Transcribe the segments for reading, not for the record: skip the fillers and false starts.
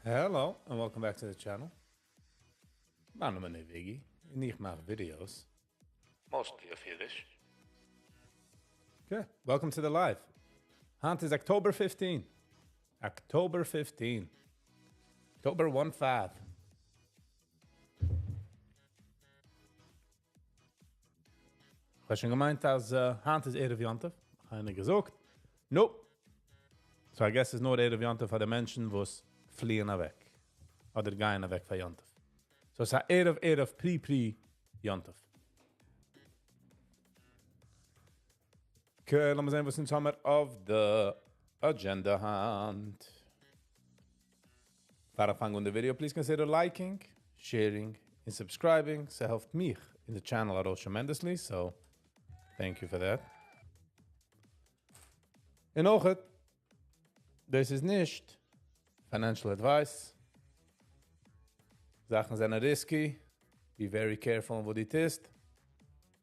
Hello and welcome back to the channel. Mijn naam is Viggy en ik maak video's. Mostly of Yiddish. Okay, welcome to the live. Hand is October 15. October 15. October 1-5. Ik had schon gemeint, als Hand is Erev Yontif. Keine gesagt. Nope. So I guess it's not Erev Yontif für die Menschen, die fliehen weg. Oder gehen weg von Yontif. So it's Erev Pri Yontif. Okay, laten we zien wat we samen auf the agenda hand. Before I fangen on the video, please consider liking, sharing, and subscribing. So helpt mich in the channel out tremendously. So thank you for that. En ook het, this is nicht financial advice. Sachen zijn risky. Be very careful on wat dit is.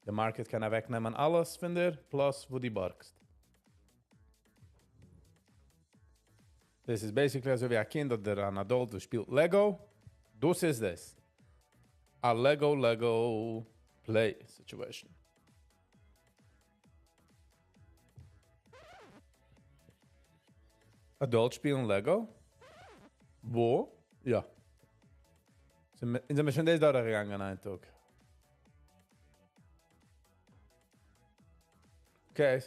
The market kan wegnemen alles van dir, plus wo die borgst. This is basically als wie een kind dat een adult speelt Lego. Dus is this. A Lego play situation. Adult spelen Lego. Wo? Ja. In zijn misschien deze dag gegaan aan ook. Okay,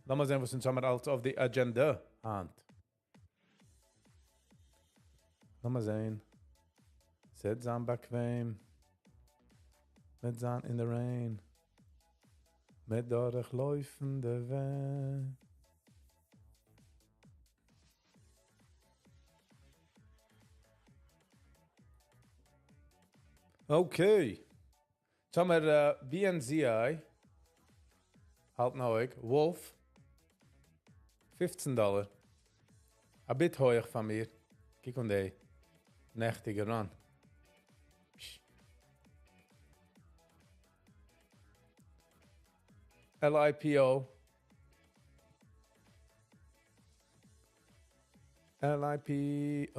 laten we zien wat we samen alles op de agenda hand. Laten we zien. Zet zijn bequem. Met zijn in the rain. Met doorlaufende weg. Okay. Samen BNZI. Halt nou ik. Wolf. $15. A bit hoog van mir. Kijk on die. Nächtige run. LIPO. LIPO.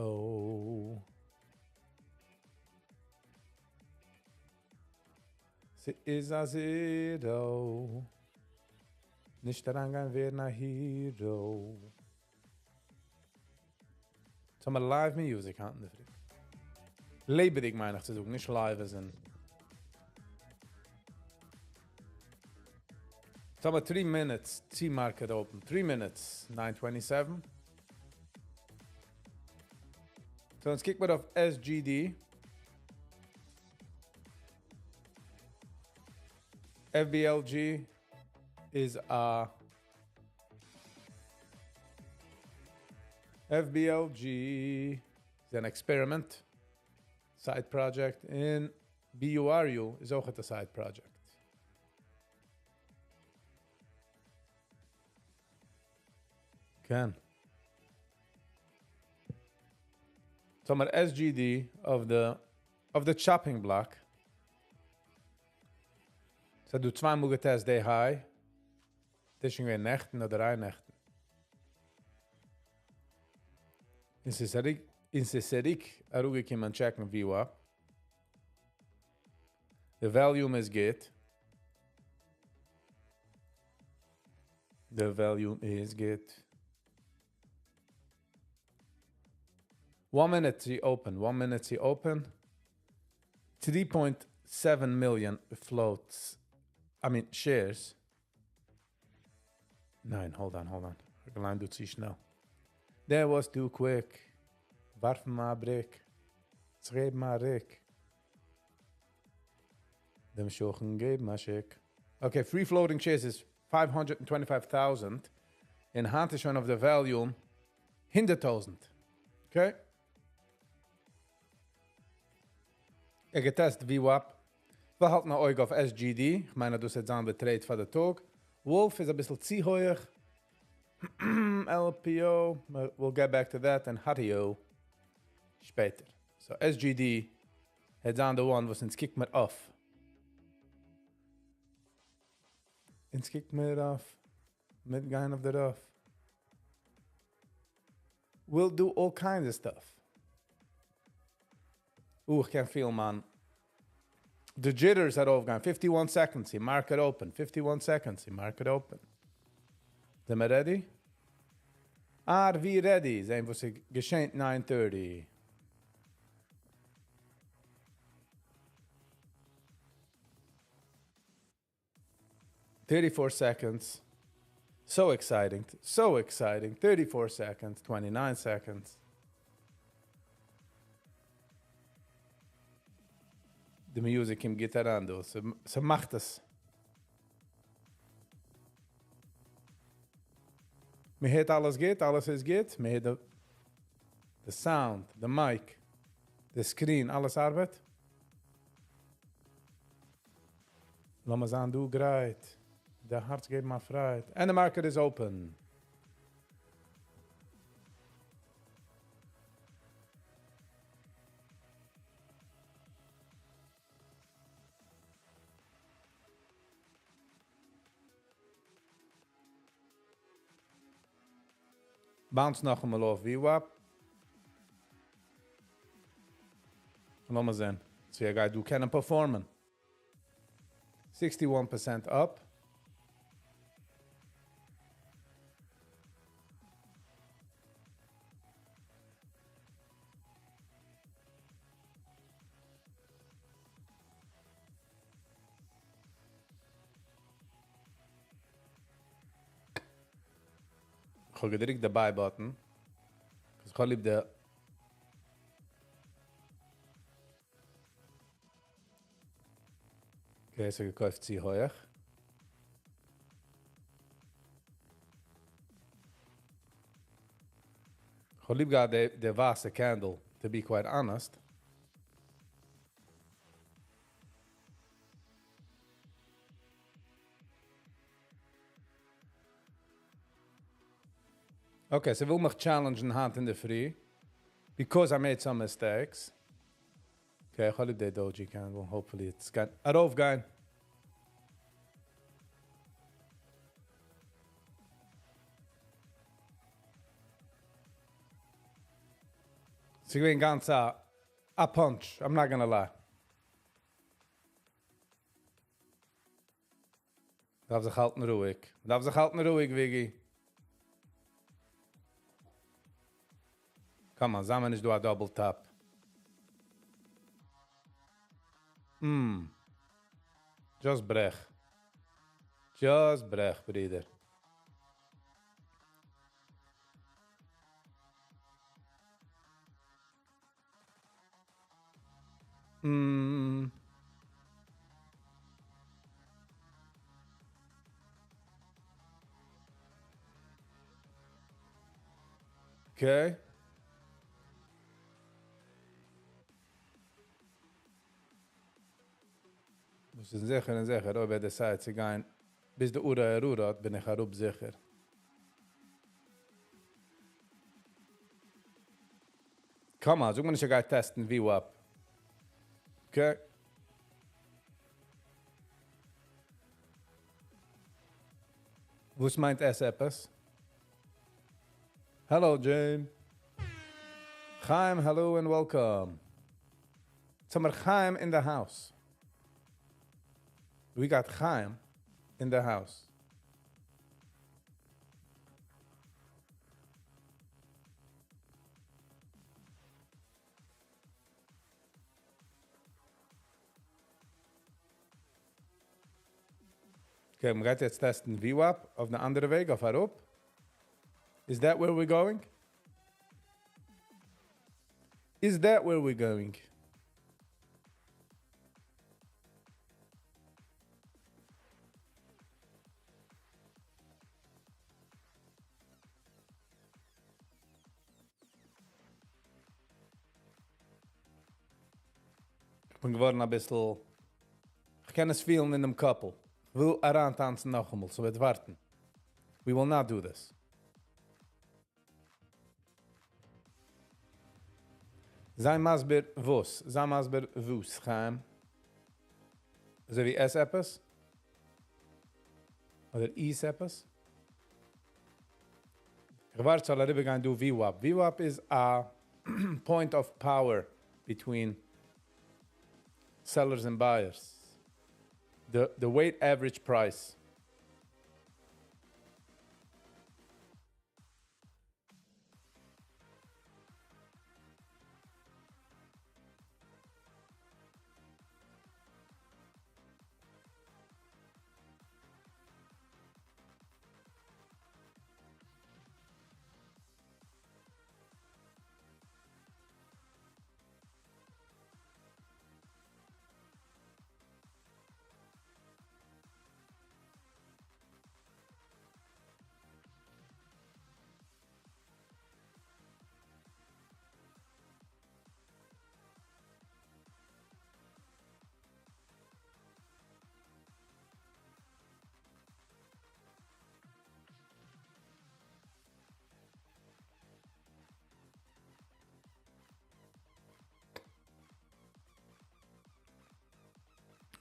Ze is a zero. Nicht daran gehen wir nach Hero. Some live music hatten wir. Lebendig meine ich zu sagen, nicht live as in. Some 3 minutes, T-market open. 3 minutes, 9:27. So let's kick auf SGD. FBLG is a FBLG is an experiment side project in BURU is ook a side project. Can. So my SGD of the chopping block. So do 2 mugetes day high. Tischen wir Nächten oder 3 Nächten. In Serik, Arugi kann man checken, wie up. The volume is good. The volume is good. 1 minute to open. 1 minute to open. 3.7 million floats. I mean, shares. Nein, hold on. De lijn doet zich snel. That was too quick. Warf maar brik. Schreef maar rik. Dem schochen geef maar schik. Okay, free floating shares is 525,000. In hand is one of the volume 100,000. Okay? Ik getest VWAP. We halten nou ook op SGD. Ik meen dat dus het aan de trade van de tog. Wolf is een beetje te hoog. LPO, we'll get back to that. En HTO später. So SGD het aan de one was in kick met off. In kick met off. Met gaan of the off. We'll do all kinds of stuff. Ich kann viel, man. The jitters are aufgegangen. 51 seconds. Die market open. 51 seconds. Die market open. Sind wir ready? Are we ready? Sehen, was geschehen 9:30. $34 seconds. So exciting. So exciting. 34 seconds. 29 seconds. The music im Gitarrando. So macht es. Mir hört alles geht. Alles ist geht. Mir hört the sound, the mic, the screen. Alles arbeit. Lass mal sagen, du greit. Der Herz geht mal frei. And the market is open. Bounce noch einmal auf VWAP. Lass mal sehen. So ja, guy, du kannst performen. 61% up. Ich habe gedrückt den Buy-Button. Ich habe lieb der... Okay, so gekauft sie hoch. Ich habe lieb gerade der weiße Candle, to be quite honest. Okay, so will mich challengen hand in the free. Because I made some mistakes. Okay, ich habe lieb der Doji Candle. Hopefully it's got... Aufgehen. Sie gewinnen ganz a punch. I'm not gonna lie. Darf sich halten ruhig. Darf sich halten ruhig, Wiggy. Come on, zusammen ist du a double tap. Just brech. Just brech, brother. Okay. Das ist sicher, ob er das sagt, sie gehen, bis der Ura errurat, bin ich herub sicher. Come on, so kann ich ja gleich testen, wie up. Okay. Was meint es etwas? Hello, Jane. Chaim, hello and welcome. Summer Chaim in the house. We got Chaim in the house. Okay, we got jetzt testen VWAP auf eine andere Weg, auf Arup. Is that where we're going? Is that where we're going? Ich bin geworden ein bisschen... Ich kann es fühlen in einem Couple. Ich will herantanzen noch einmal, so wird warten. We will not do this. Sein Masber wus. Sein Masber wus, Chaim. So wie es etwas? Oder is etwas? Ich warte, soll rübergehen, du VWAP. VWAP is a point of power between sellers and buyers. The weight average price.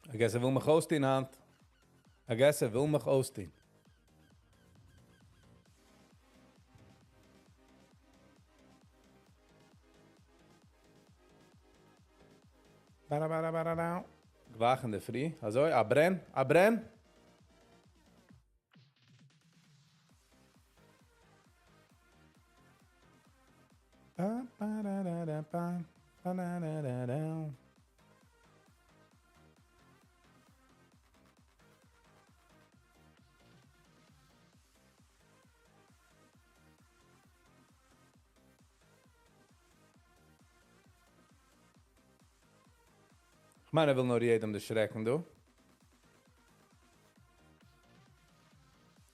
I guess will mich ausstehen, Hand. I guess will mich ausstehen. Gewachende free. Also, abren. Ich meine, will nur jedem das schrecken, du.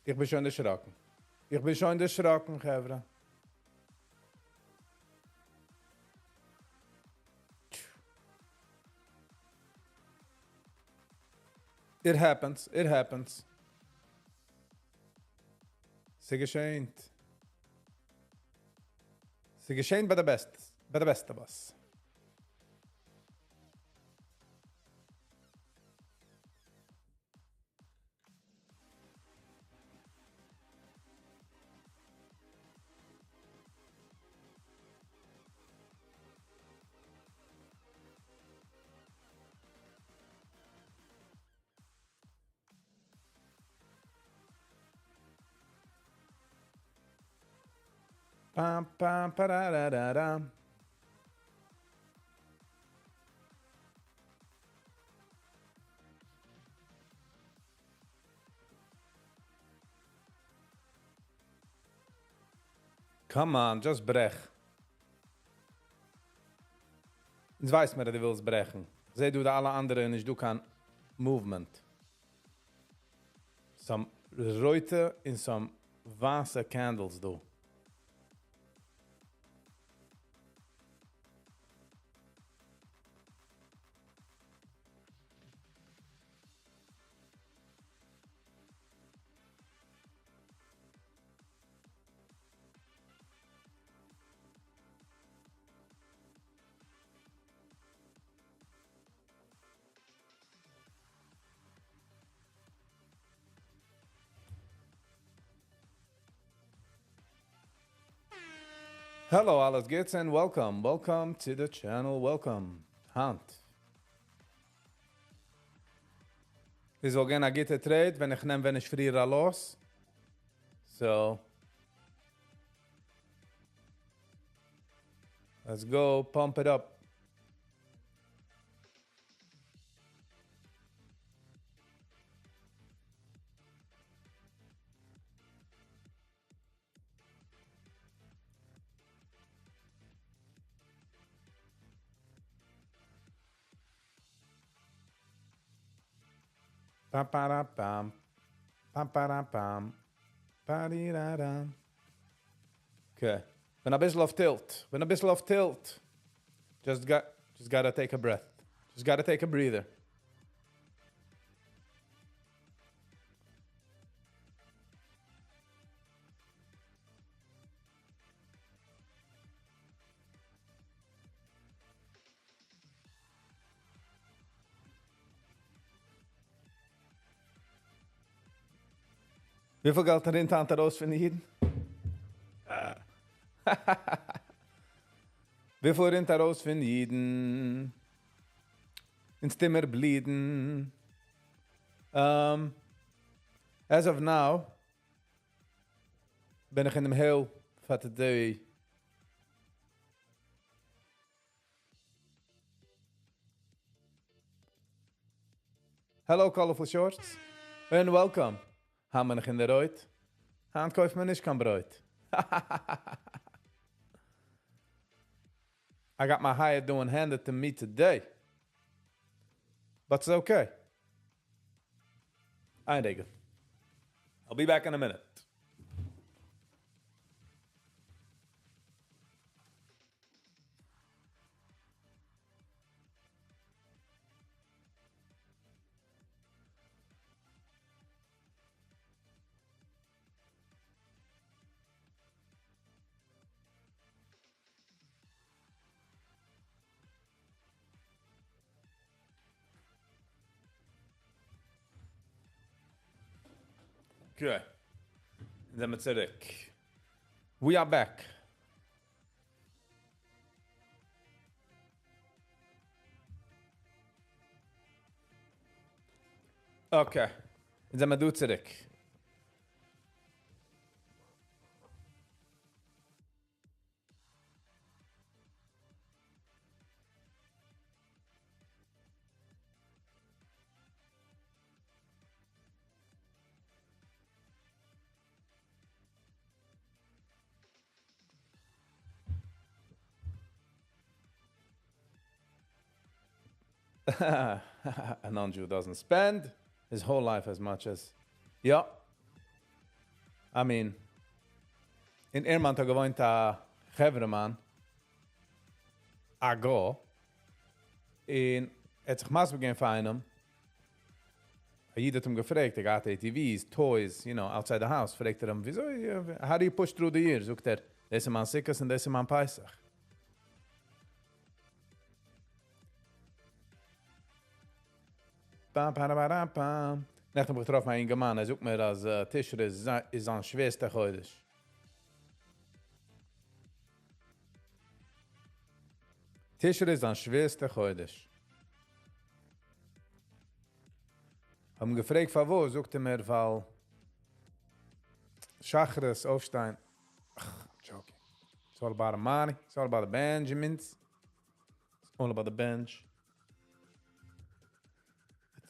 Ich bin schon erschrocken. Gevra. It happens. Sie geschehnt bei der Beste was. Pam pam pararara. Come on, just brech. Jetzt weiß man, dass du willst brechen. Seh du da alle anderen, ich du kein Movement. Some Reute in some Wasser candles, du. Hello, alles geht's and welcome. Welcome to the channel. Welcome. Hand. Is will gonna get a trade wenn ich früher los. So let's go pump it up. Pam pam pam pam pam pam pam. Okay. When a bisschen off tilt. Just gotta take a breath. Just gotta take a breather. Wie viel Geld hat Tante raus von Jeden? Wie viel rennt raus von Jeden? in Stimmer bleeden. As of now, ben ik in hem heel vette day. Hello, Colorful Shorts. And welcome. Gaan we nog in de rood? Gaan koop me niet kan brood. I got my hire doing handed to me today. But it's okay. I dig it. I'll be back in a minute. Okay. Then it's Rick. We are back. Okay. Then we do it, Rick. A non-Jew doesn't spend his whole life as much as... Ja. I mean, in Irland ha gewohnt a Chevreman, a go, in het sich maß beginn feinem, a jid hat ihm gefragt, got ATVs, toys, you know, outside the house, fragt him, wieso, how do you push through the years? Sogt dese man Sikkas und dese man Peisach. Pam, pam, pam, pam. Nacht heb ik getroffen met een geman. Hij zoekt me als Tischer is aan schwerste Chodesh. Tischer is aan schwerste Chodesh. Heb hem gefragt van wo, zoekt hij me van Shachris, Aufstein. Joking. It's all about the money. It's all about the Benjamins. It's all about the bench.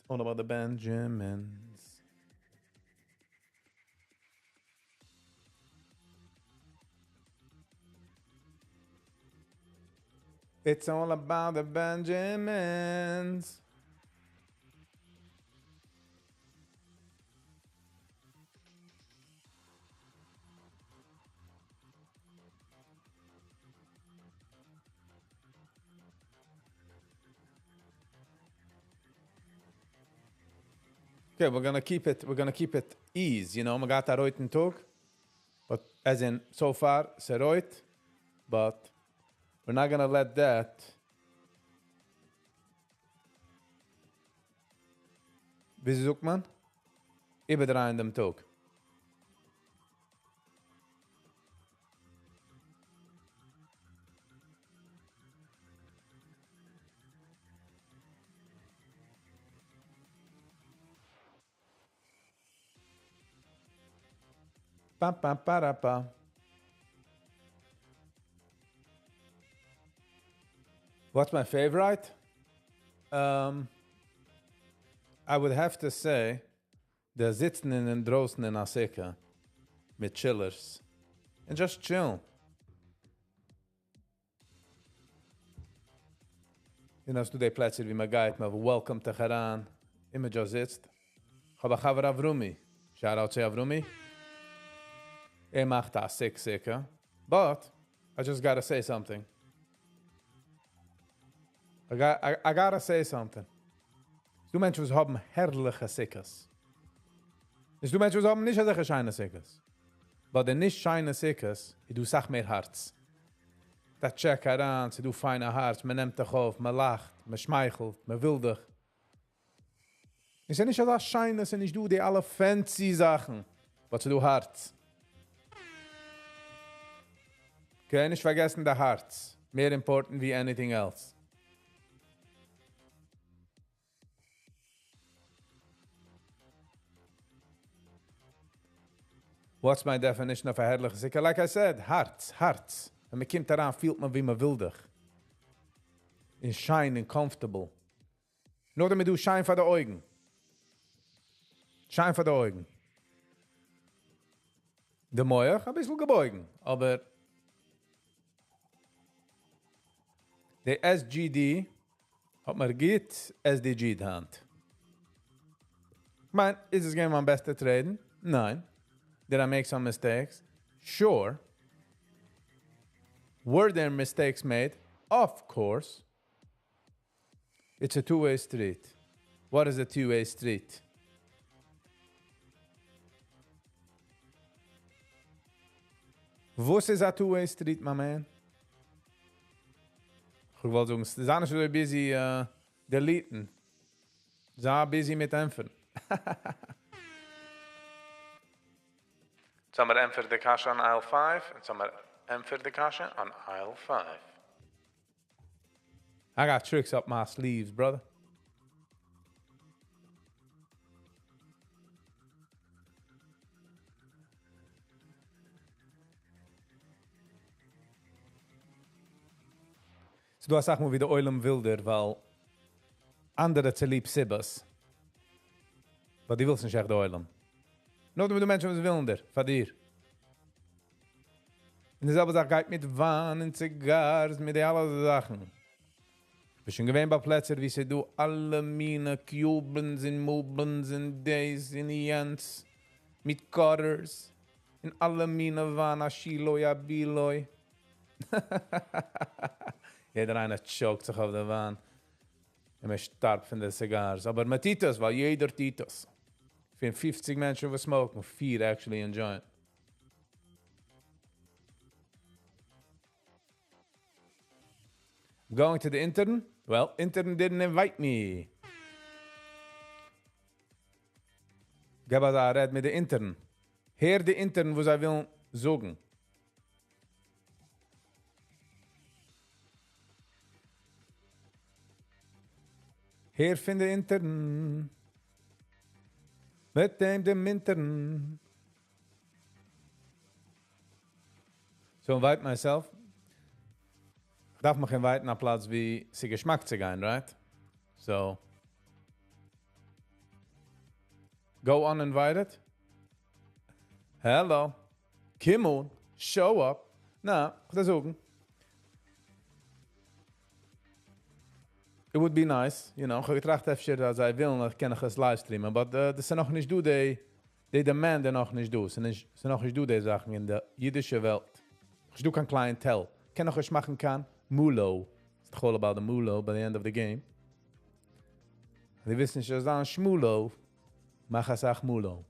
All about the Benjamins. It's all about the Benjamins. Okay, we're gonna keep it ease, you know, we got a roiten tog, but as in, so far, it's a roit, but we're not gonna let that wie sucht man? Überdrehen dem Tog. Pam, pam, para, pam. What's my favorite? I would have to say, der sitzen in den draußen in Asika mit Chillers and just chill. You know, today Plätze wie man geht, man welcome to Haran, immer just sitzt. Ich habe Chavar Avrumi. Shout out to Avrumi. Macht das sicher. But I just gotta say something. I gotta say something. Du Menschen, die haben herrliche Sickers. Du Menschen, die haben nicht solche scheine Sickers. Aber die nicht scheine Sickers, du sag mehr Herz. Das check heran, du feine Herz, man nimmt dich auf, man lacht, man schmeichelt, man will dich. Ich sage nicht, dass das scheine sind, nicht du die alle fancy Sachen, was du Herz. Okay, nicht vergessen der Herz. Mehr important wie anything else. What's my definition of a herrliche Sikke? Like I said, hearts. En me komt eraan, feelt me wie me wildig. In shine and comfortable. Nur damit du shine voor de Augen. Shine voor de Augen. De Moyer, ein bisschen gebeugen. Aber de SGD hat mir geht SDG die Hand. Man, is this game my best to trade? Nein. Did I make some mistakes? Sure. Were there mistakes made? Of course. It's a two-way street. What is a two-way street? What is a two-way street, my man? Ik wil zeggen, ze zijn zo busy deleten. Ze zijn busy met empfen. Some are empfer de kasha on aisle 5, and some are empfer de kasha on aisle 5. I got tricks up my sleeves, brother. So du hast auch mal wieder Eulam wilder, weil andere zu lieb Sibbas. Aber die willst nicht echt Eulam. Nur damit du Menschen, was wilder, von dir. Und dieselbe Sache geht mit Wein und Zigars, mit all Sachen. Ich bin schon gewähnt bei Plätzen, wie sie du alle meine Cubans und Mubans und Days und Jens mit Cutters und alle meine Wein, Aschiloi, Abiloi. Jeder einer choked sich auf der Wein. Und man starb von den Cigars. Aber mit Titus, weil jeder Titus. Ich finde 50 Menschen, die smoken, 4 actually enjoy it. Going to the intern? Well, intern didn't invite me. Gaba da red mit de intern. Heer de intern, wo sie will zogen. Heer vind de intern. Met dem intern. So invite myself. Ich darf mich inviten an Platz wie sie Geschmack zu gehen, right? So. Go uninvited. Hello. Come on. Show up. Na, ich das sagen. It would be nice, you know. Ich getracht efter, dass I will, ich kann es livestreamen, but das sind noch nicht du, die demanden noch nicht du. Sind noch nicht du, die Sachen in der jüdische Welt. Ich du kein Klientel. Kann noch was machen kann? Mulo. It's all about the Mulo by the end of the game. Die wissen nicht, dass dann Schmulo. Mach es auch Mulo.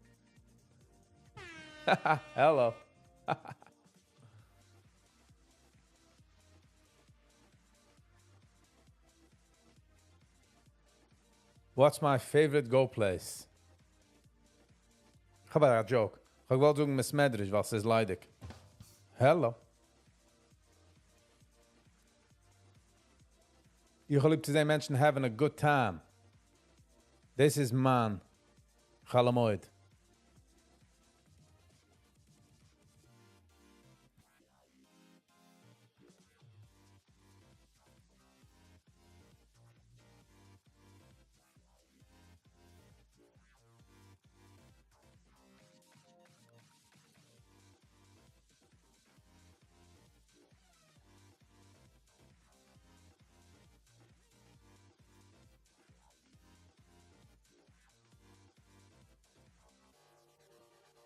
Hello. What's my favorite go place? Ich habe einen Joke. Ich will sagen, Miss Medrisch, was ist leidig. Hello. Ich liebe zu sehen Menschen having a good time. This is man. Chalamoid.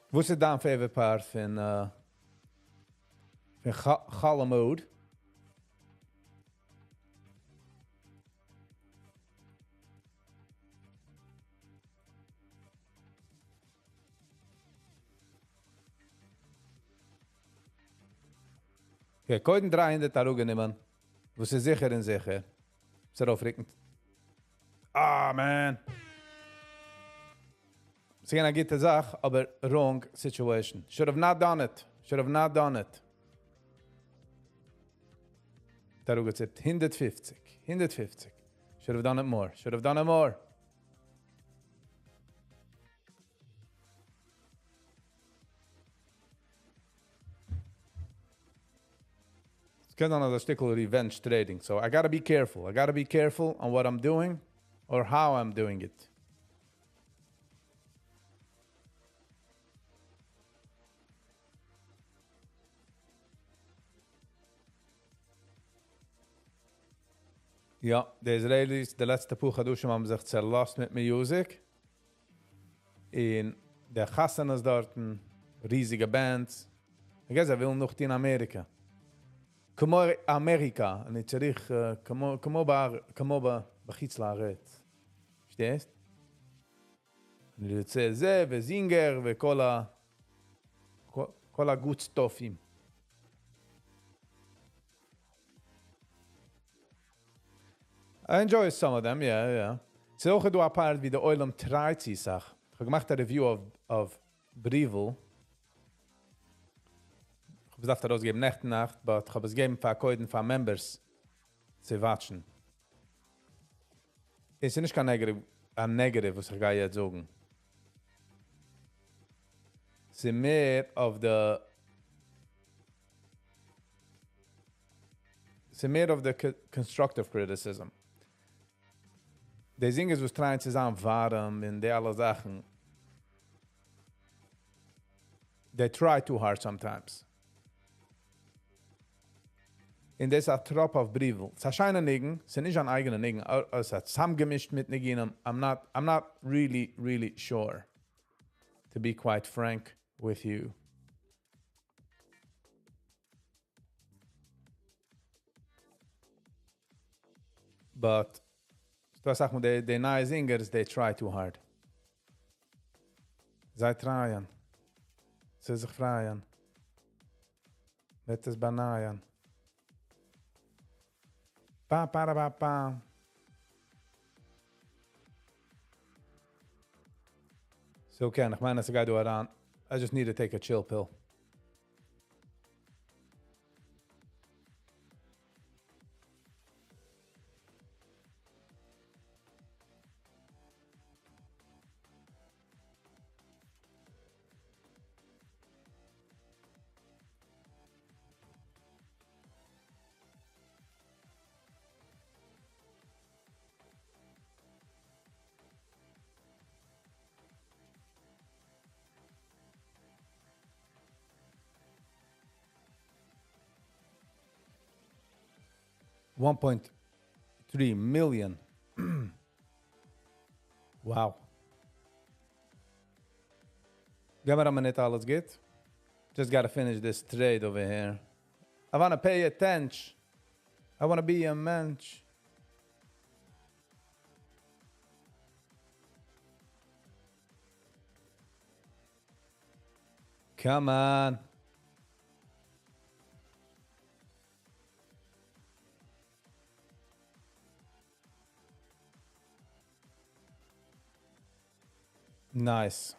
What's the down favorite part van Chalamoid? Ja, koiden 300 Tarugen nehmen. Wo sie sicher in sicher. Ist er aufregend. Ah, man. It's gonna get the Zach, aber wrong situation. Should have not done it. Taruga tipped 150. Should have done it more. Kind of a stickle revenge trading. So I gotta be careful. I gotta be careful on what I'm doing or how I'm doing it. Ja, de Israelis, de letzte paar Chadushim haben sich zerlost mit Music. In der Chassanas dort, riesige Bands. Ich guess, will noch in Amerika. כמו אמריקה, אני צריך, כמו בחיץ לארץ. שתייסט? אני רוצה זה וזינגר וכל כל הגוד סטופים. I enjoy some of them, yeah. זה auch du apart wie der Oilem 30 Sach. Ich habe gemacht eine Review of Brivel. Ich habe es öfter ausgegeben, Nacht, aber ich habe es gegeben für Koiden, für Members zu watschen. Es ist nicht kein Negative, was ich jetzt sagen. Es ist mehr of the constructive criticism. Die Singers, was trying zu sagen, warm in die alle Sachen. They try too hard sometimes. In dieser Trop auf Brivel. Es erscheinen Nigen, sind nicht an eigenen Nigen, es hat zusammengemischt mit Nigen. I'm not really sure, to be quite frank with you. But, so sag mal, die neue Singers, they try too hard. Sie trauen. Sie sich freien. Wird es banaien. Pa. So Ken, ich meine, I do it on. I just need to take a chill pill. $1.3 million. Wow. Give me a minute, alles geht. Just gotta finish this trade over here. I wanna pay attention. I wanna be a mensch. Come on. Nice.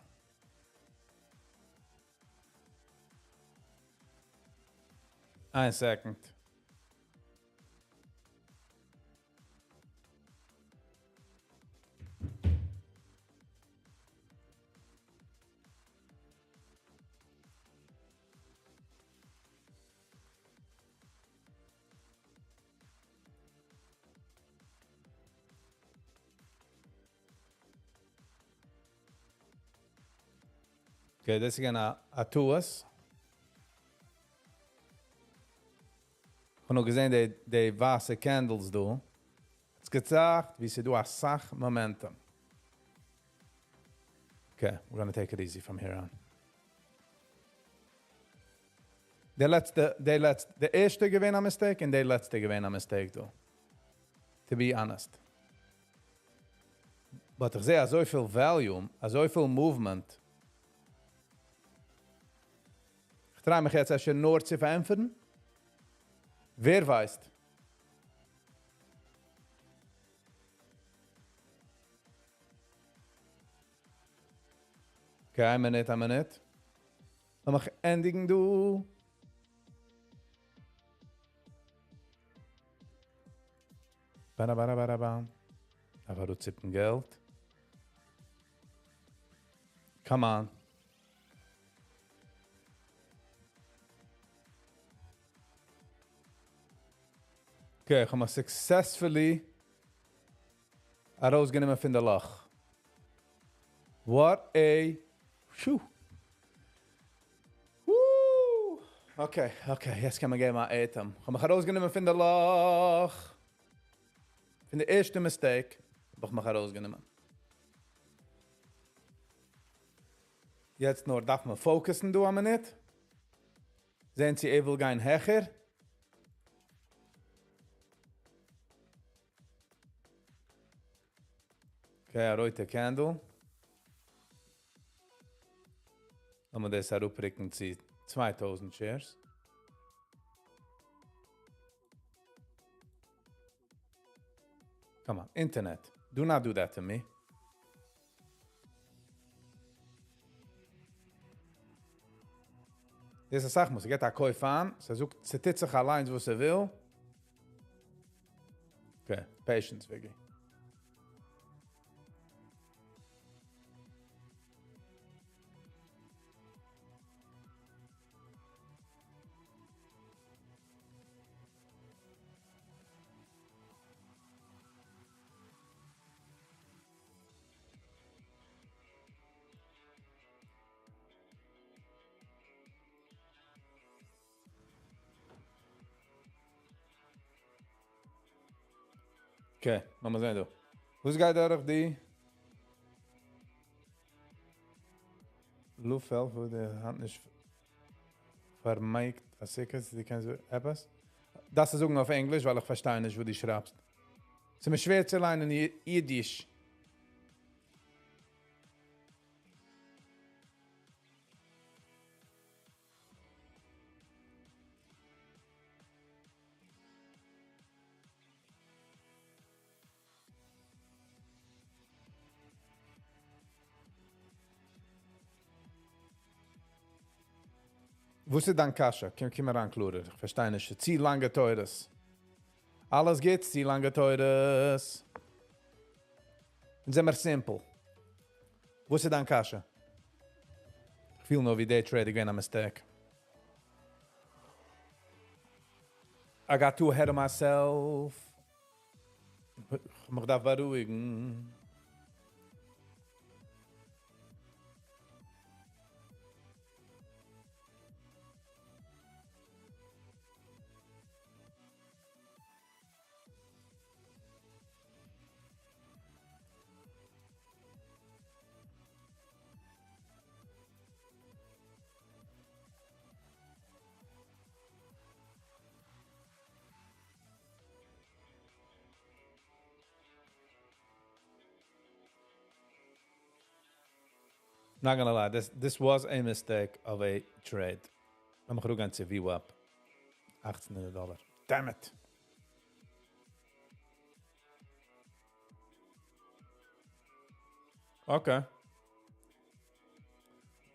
Ein second. Okay, das ist again a Tuas. Ich habe noch gesehen, die weiße Candles do. Es gezeigt, wie sie do a Sach Momentum. Okay, we're gonna take it easy from here on. Der erste gewinnt a mistake und der letzte gewinnt a mistake do. To be honest. But ich sehe so viel Volume, so viel Movement. Ich drehe mich jetzt erst in Nord zu verämpfen. Wer weiß? Okay, ein Minute. Dann mach ich endigen, du. Bam. Aber du zippen Geld. Come on. Okay, ich habe successfully herausgenommen von der Loch. What a... Phew. Woo! Okay, jetzt kann man gehen mal eten. Ich habe mich herausgenommen von der Loch. Von der ersten Mistake habe ich mich herausgenommen. Jetzt nur darf man fokussen, du aber nicht. Sehen Sie, ich will gehen höher. Okay, rote Candle. Wenn man das herupricken, zieht 2000 Shares. Come on, Internet. Do not do that to me. Deze Sache muss ich get a Käuf an. Sie tut sich allein, wo sie will. Okay, patience, Viggy. Okay, lass mal sehen, du. Was geht durch die? Luftfeld, wo die Hand nicht vermeigt, als sicher, die kennen so etwas. Das ist auch auf Englisch, weil ich verstehe nicht, wo die schreibst. Es ist mir schwer zu lernen in Jiddisch. Wo ist dann Kascha? Komm mal ran, Klure. Ich verstehe nicht. Zieh lange Teures. Alles geht, zieh lange Teures. Und sind wir simpel. Wo ist dann Kascha? Ich fühle nur, wie der Trade again a mistake. I got too ahead of myself. Ich muss da beruhigen. Not gonna lie, this was a mistake of a trade. I'm going to VWAP. $1800. Damn it. Okay.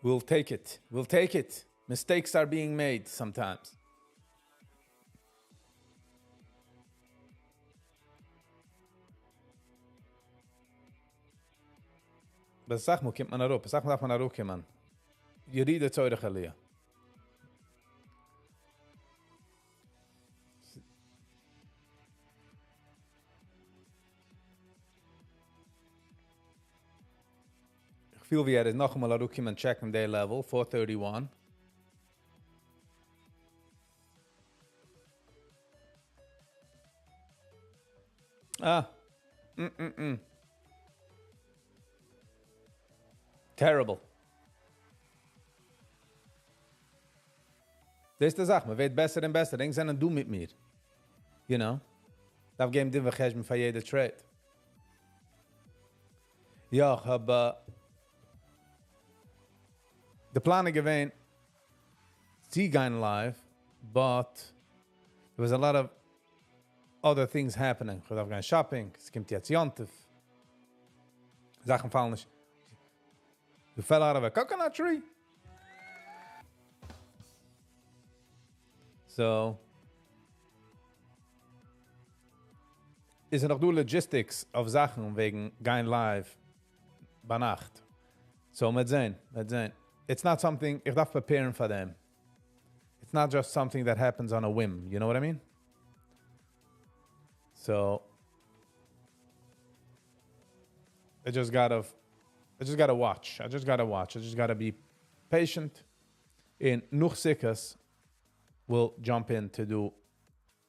We'll take it. We'll take it. Mistakes are being made sometimes. بس sag mal, kommt man herup. Sag mal, darf man herup kommen. Jeride Zeure Chalia. Ich fühle, wie ist noch einmal herup kommen, checken der Level, 431. Ah. Terrible. Das ist die Sache, man wird besser und besser. Denk an du mit mir. You know? Darf geben dir Vergehen für jede Trade. Ja, ich habe the Plan gewähnt, sie gehen live, but there was a lot of other things happening. Ich habe gehen shopping, es kommt jetzt Jontef. Sachen fallen nicht. You fell out of a coconut tree. So, ist noch du Logistics auf Sachen wegen gehen live bei Nacht. So, mit sehen. It's not something, ich darf preparen for them. It's not just something that happens on a whim, you know what I mean? So I just gotta watch. I just gotta be patient. In nog sickers will jump in to do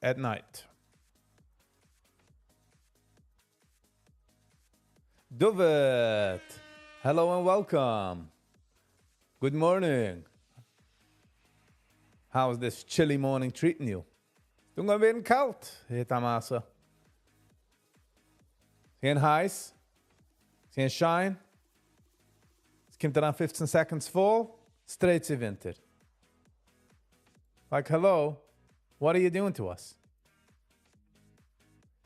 at night. David, hello and welcome. Good morning. How's this chilly morning treating you? Toen gaan we weer koud, heet Amasa. Geen heiß, geen shine. Het komt eraan 15 seconds vol, straight to winter. Like, hello, what are you doing to us?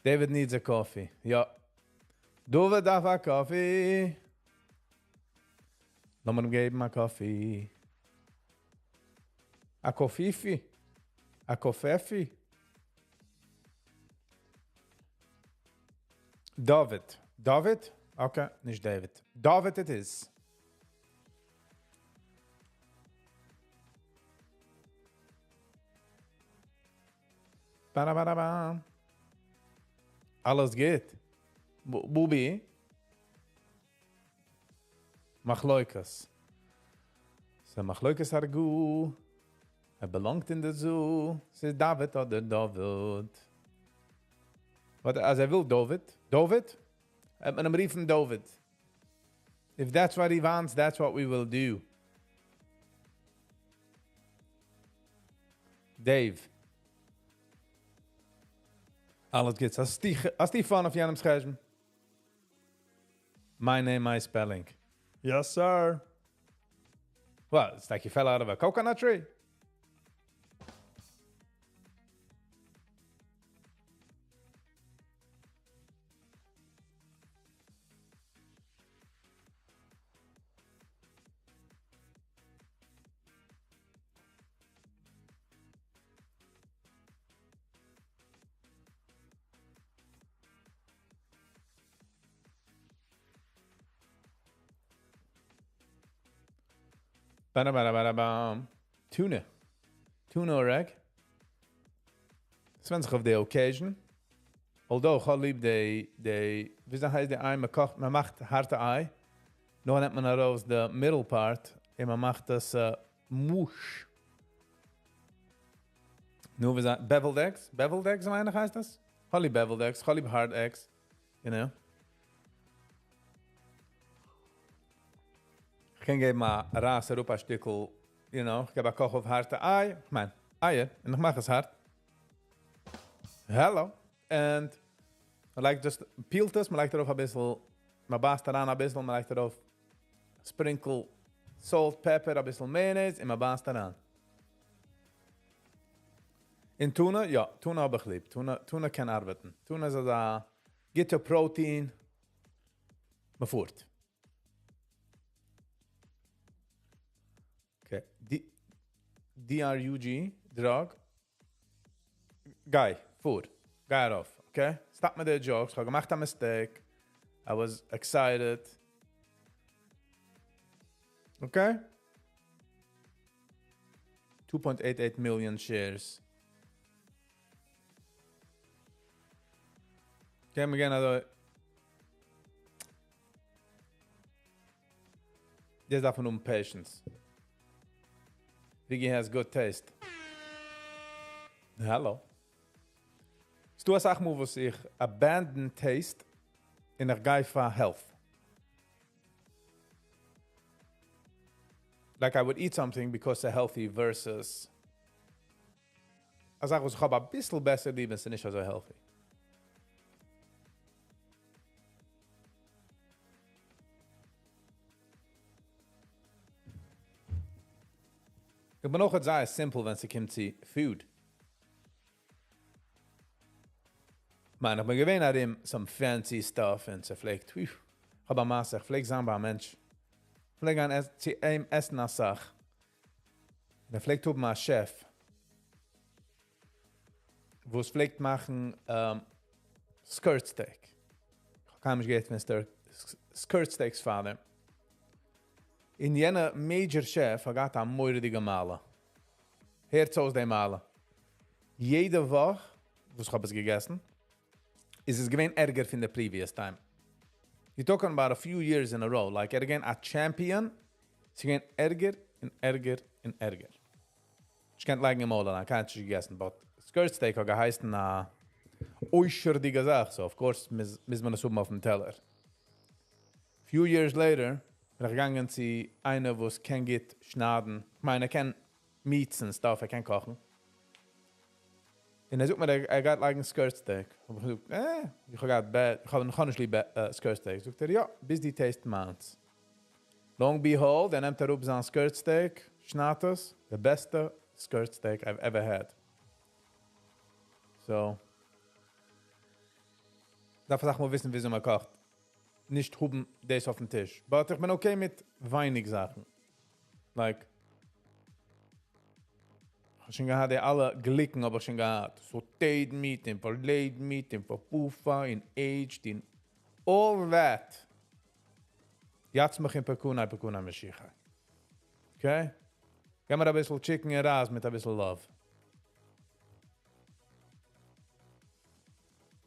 David needs a coffee. Ja. David darf a coffee. Lass mir geben a coffee. A koffifi. A koffefi. David. David? Okay, nicht David. David it is. Ba-da-ba-da-ba. Alles geht. Bubi. Machloikas. So Machloikas Hargu. Belongt in the zoo. Says David oder David. Wat als hij wil David. David? Met een brief van David. If that's what he wants, that's what we will do. Dave. Alles goed. Als die fan of Jan hem schrijven. My name, my spelling. Yes, sir. Well, it's like you fell out of a coconut tree. Tuna. Tuna reg. Svensk of the occasion. Although God lieb de wie dan heißt de ei man macht harte ei. Nog net man roos de middle part en man macht das mush. Nu we zijn beveled eggs. Beveled eggs weinig heißt das? Holly beveled eggs, holly hard eggs, you know. Ik ging even maar raas erop een stukje, you know. Ik heb een koch of harte ei. Man, eieren. En nog maar eens hard. Hello. En I like just peelt this, maar like erop een beetje, maar baast eraan een beetje, maar like erop sprinkle salt, pepper, een beetje mayonaise en maar baast eraan. In tuna, ja, tuna heb ik lief. Tuna kan arbeiden. Tuna is dat get your protein, maar voort. Okay. DRUG, drug. Guy, food. Guy off. Okay? Stop me the jokes. I made a mistake. I was excited. Okay? 2.88 million shares. Okay, again, this is from patience. Viggy has good taste. Hello. Du hast auch mal, was ich abandon taste in der Gaifa health. Like I would eat something because they're healthy versus als ich habe ein bisschen besser lieben, sind nicht so healthy. Ik ben ook het zeer simpel wenn es kommt zu food. Man, ich bin gewähnt an dem some fancy stuff und so vielleicht, ich habe eine Masse, ich vielleicht sagen bei einem Mensch, vielleicht an einem Essen als Sache. Und vielleicht tut man einen Chef, wo es vielleicht machen Skirt Steak. Ich kann mich gehen, Mr. Skirt Steaks Vater. In jene major chef gaat aan moeilijke malen. Heert zoals die malen. Jede Woche, was habe ich gegessen? is es gewesen ärger from the previous time. You're talking about a few years in a row. Like, again, a champion, es gewesen ärger und ärger und ärger. Ich kann liegen im Ola, kann ich gegessen, but skirt steak hat geheißen a oischerdige Sache, so of course müssen wir das oben auf dem Teller. Few years later, bin ich gegangen zu einer, wo es kein geht schnaden. Ich meine, er kann meats und stuff, er kann kochen. Und er sucht mir, er geht like ein skirt steak. Und ich sucht, ich habe noch nicht lieb skirt steak. Sucht er, ja, bis die taste mounts. Long behold, er nimmt er up sein skirt steak, schnat es, the beste skirt steak I've ever had. So, dafür sag mal wissen, wie man kocht. Nicht huben das auf den Tisch. But ich bin okay mit weinig Sachen. Like, ich habe schon gehabt, alle Glicken habe ich schon gehabt. Sauteed meat, in verlaid meat, in verpuffa, in aged, in all that. Jetzt mach ich in Pekuna Mashiach. Okay? Gehen wir ein bisschen Chicken and Ras mit ein bisschen Love.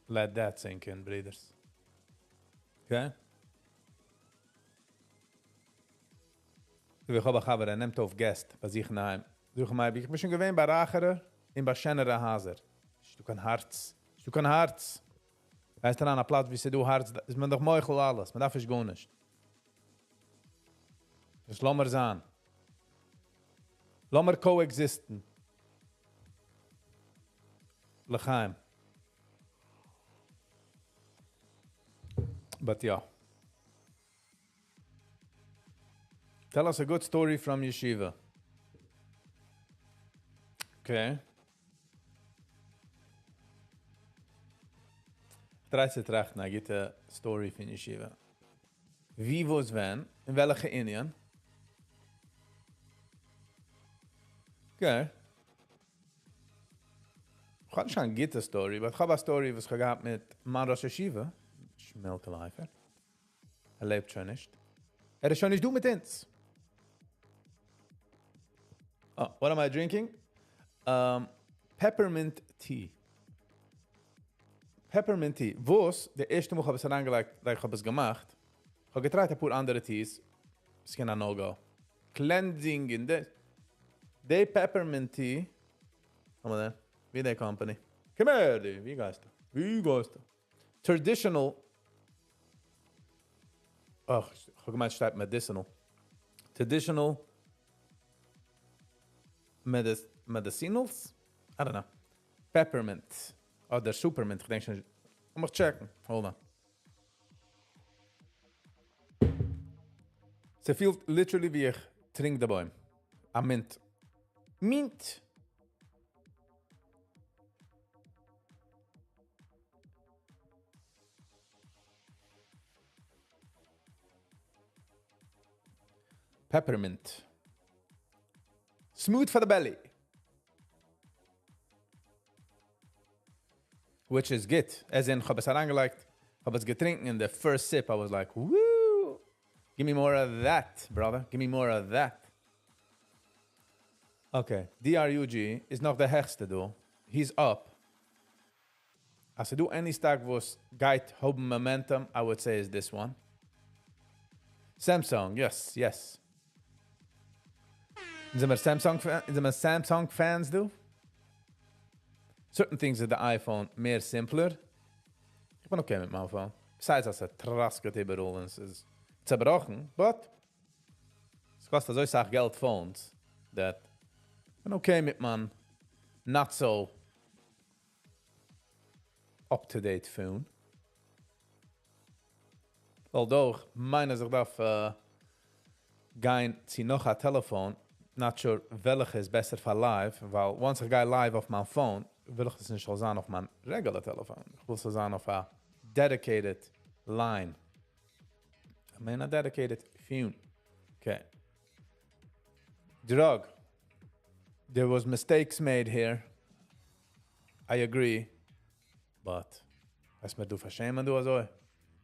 Let that sink in, brothers. Okay? Ich habe aber nimmt auf Gast bei sich nahe. Ich bin schon gewesen bei Racherer in bei schönere Haser. Du kann Herz. Du kann Herz. Heißt dann an einer Platz, wie sie du Herz, ist man doch meuchel alles. Man darf es gar nicht. Das lassen wir sein. Lassen wir coexisten. L'chaim. But yeah. Tell us a good story from yeshiva. Okay. Draait het recht naar de story van yeshiva. Wie was wen? In welke Indien? Okay. Ik ga niet aan gitte story, maar ik heb een story was gehad met man Rosh Yeshiva. Schmelkeleifer. Lebt schon nicht. Ist schon nicht du mit uns. Oh, what am I drinking? Peppermint tea. Peppermint tea. Was, der erste Mal habe ich es angelegt, da ich habe es gemacht. Ich habe getragen ein paar andere Teas. Es kann ein No-Go. Cleansing in this. The Peppermint tea. Komm mal da. Wie der Company. Komm her, die. Wie geist du? Wie geist du? Traditional. Ach, ich habe gemeint, steht medicinal. Traditional medicinals? I don't know. Peppermint. Oder Supermint. Ich denke schon, ich muss checken. Hold on. Sie fühlt literally wie ich trinke den Baum. A Mint. Mint. Peppermint. Smooth for the belly. Which is good. As in, ich habe es angelegt, ich habe es getrinken, in the first sip, I was like, woo! Give me more of that, brother. Give me more of that. Okay, DRUG is noch der Hechste, du. He's up. Als du any stack was guide hoben momentum, I would say is this one. Samsung, yes. Sind wir Samsung fans, du? Certain things at the iPhone mehr simpler. Ich bin okay mit meinem iPhone. Besides, als trasket überall und es ist zerbrochen, but es kostet so sach Geld phones, that ich bin okay mit meinem not so up-to-date phone. Although, meine sich darf gehen zu noch ein Telefon, not sure welche ist besser für live, weil once ich gehe live auf mein Phone, will ich das nicht so sein auf mein regular Telefon. Ich will es so sein auf a dedicated line. I mean a dedicated phone. Okay. Drug. There was mistakes made here. I agree. But, was mir du verschämen, du also?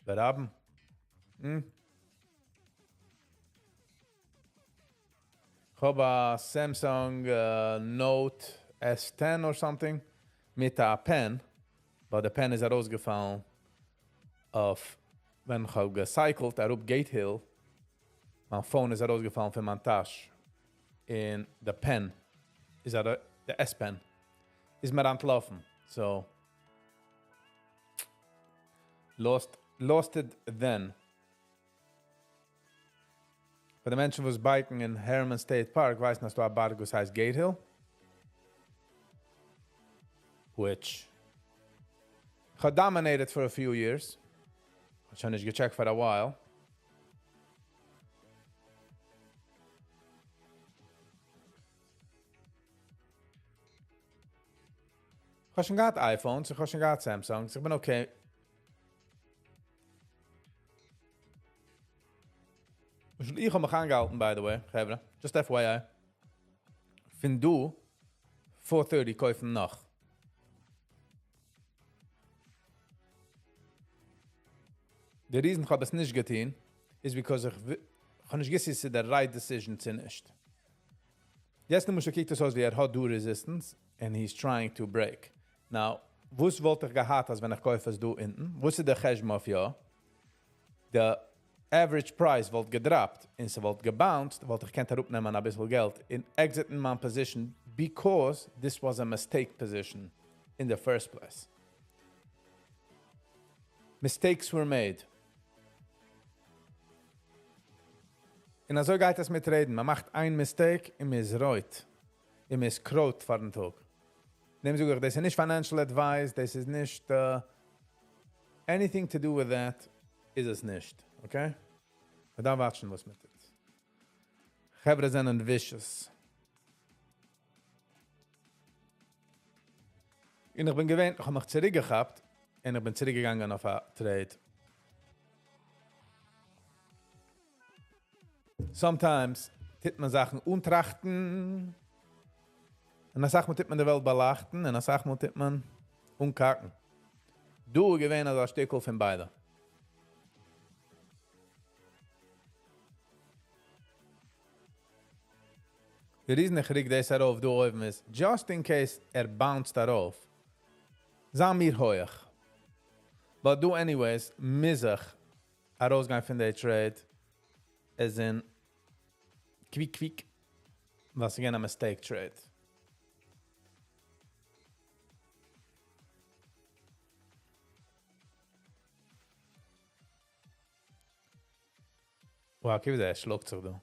Beraben? Ich habe a Samsung Note S10 or something mit a pen, but the pen ist rausgefallen auf, wenn ich habe gecycelt, auf Gate Hill, mein Phone ist rausgefallen von meiner Tasche. In the pen, is der S-Pen, ist mir entlaufen. So, lost it then. Für die Menschen, die biken in Herman State Park, weiß dass du ein Berg, was heißt Gate Hill. Which I dominated for a few years. Ich habe nicht gecheckt for a while. Ich habe schon gehabt iPhones, ich habe schon gehabt Samsungs, ich bin okay. Ich habe mich angehalten, by the way, Gevre. Just FYI. Find du 4:30 kaufen noch. Der reason ich habe es nicht getan, ist because ich nicht gesehen, dass der right decision zu nicht. Jetzt musst du kicken, dass er hat do resistance and he's trying to break. Now, was wollte ich gehabt, als wenn ich kaufe es du hinten? Was ist der Cheshma auf ja? Der average price wollte gedroppt und sie wollte gebounced, wollte ich kennt herupnehmen ein bisschen Geld in exiting my position because this was a mistake position in the first place. Mistakes were made. Und so geht es mit reden. Man macht ein Mistake und man ist reut. Und man ist kraut vor den Tag. Nehmen Sie das ist nicht financial advice, das ist nicht anything to do with that, ist es nicht. Okay? Und da warten was mit das. Chevre sind vicious. Und ich bin gewähnt, ich habe mich zurückgehabt und ich bin zurückgegangen auf ein Trade. Sometimes tut man Sachen untrachten und dann sagt man, tut man die Welt belachten und dann sagt man, tut man unkacken. Du gewähnt als ein Stückel von beiden. Der Riesen, ich krieg das darauf, du oben ist, just in case bounced darauf, sei mir hoch. But du anyways, missig, herausgehen von der Trade, as in quick, was again a mistake trade. Wow, kijk daar, schluckt zich dan.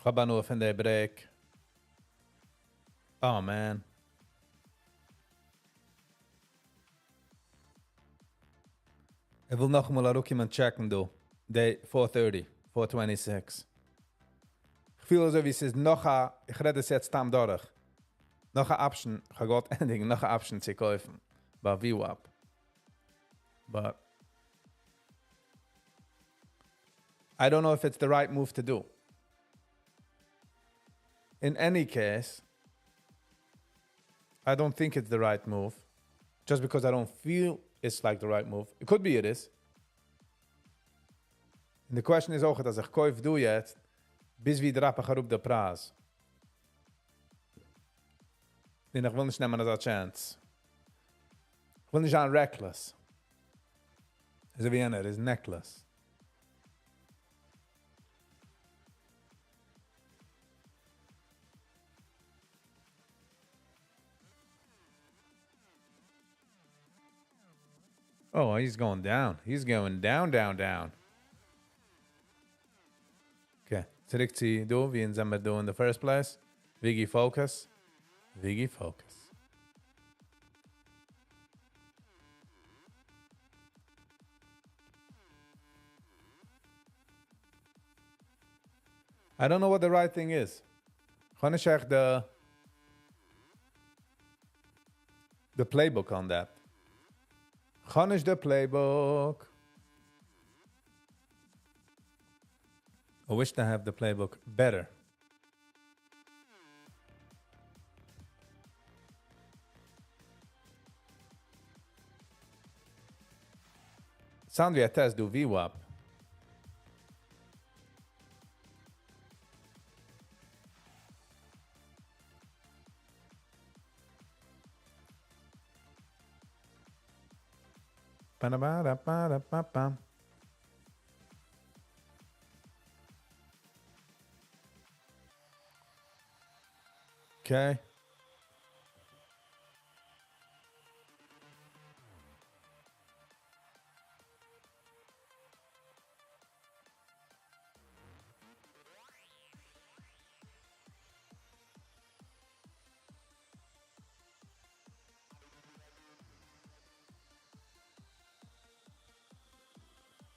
Ga nu even de break. Oh man. Ik wil nog mal ook iemand checken do. Day 4:30, 4:26. Ik voel alsof je zegt nog een, ik red het jetzt tam door. Nog een option, ga God ending, nog een option te kaufen. Bij VWAP. But I don't know if it's the right move to do. In any case, I don't think it's the right move. Just because I don't feel it's like the right move. It could be it is. And the question is ook, als ik koop doe jetzt, bis wie drappen gaat op de prijs. En ik wil niet nemen als een chance. Ik wil niet aan reckless. Is er wie een is necklace. Oh, he's going down. He's going down, down, down. Okay. Zurück zu du, wie sind wir du in the first place? Viggy focus. Viggy focus. I don't know what the right thing is. Gewoon check the playbook on that. Gewoon is the playbook. I wish to have the playbook better. Sound wie a test du VWAP. Ba-da-ba-da-ba-da-ba-bam. Okay.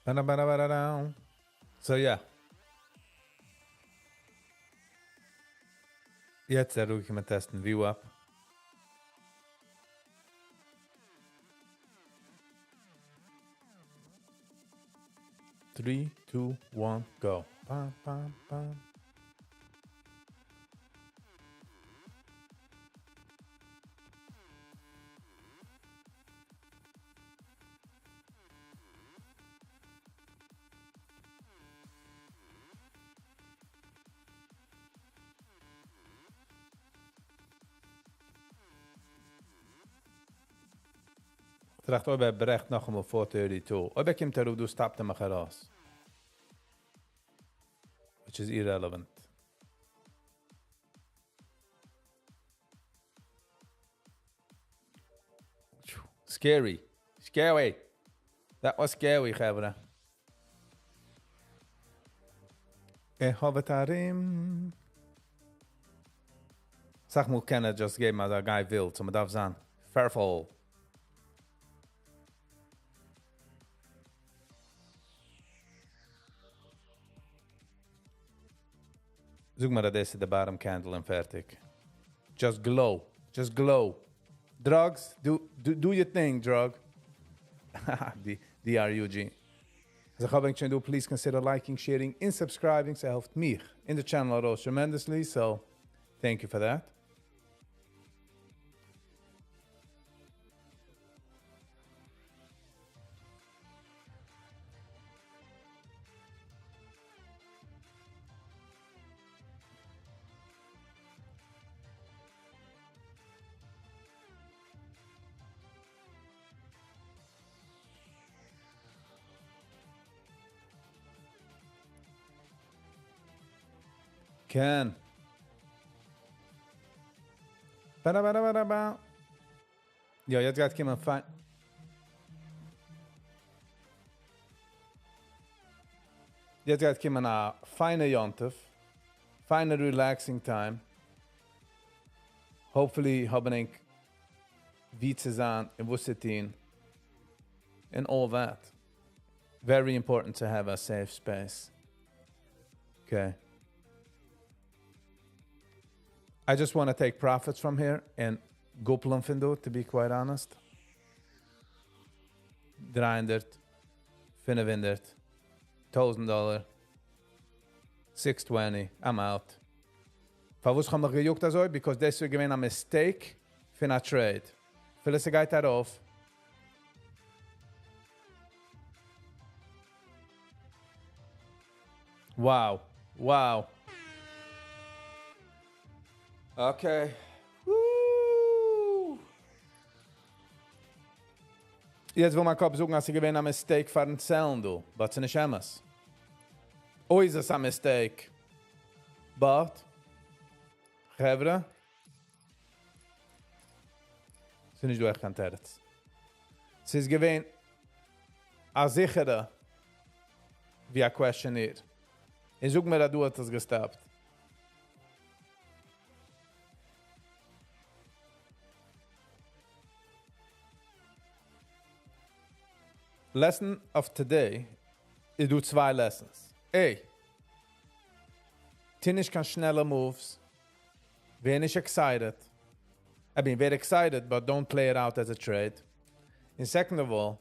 Ba-da-ba-da-ba-da-down. So yeah. Jetzt ruhig ich mal testen VWAP. Three, two, one, go. Bam, bam, bam. Ich dachte, ob berecht noch einmal 432. Ob kommt du stoppte mich heraus. Which is irrelevant. Scary. Scary. That was scary, Gevra. Ich habe darin. Sag mal, kann just geben, als der Guy will, so man darf sagen. Fairful. Zoek maar dat is de bottom candle en fertig. Just glow. Just glow. Drugs, do your thing, drug. DRUG. As I hope you please consider liking, sharing, and subscribing. So helped me in the channel rose tremendously. So thank you for that. Ken. Ba-da-ba-da-ba-da-ba. Ja, jetzt gaat kommen fein. Jetzt gaat kommen a feine Jontef. Feine relaxing time. Hopefully haben ich wie zu sein, in Wussetin, and all that. Very important to have a safe space. Okay. I just want to take profits from here and go plumfindo, to be quite honest. 300, 500, $1,000, 620, I'm out. Favus haben wir gejuckt also, because this is a mistake for a trade. Phyllis geht darauf. Wow, wow. Okay. Woo. Jetzt will mein Kopf suchen, dass ich gewinne ein Mistake für den Zellen, du. Was ist nicht anders? Oh, ist es ein Mistake. But, Gevre, sind nicht du echt kein Terz. Es ist gewinne a sichere wie a questionnaire. Ich suche mir, dass du hast es gestoppt. Lesson of today, ich do 2 lessons. A. Tinish kann schnelle moves. Wenig excited. I mean, very excited, but don't play it out as a trade. And second of all,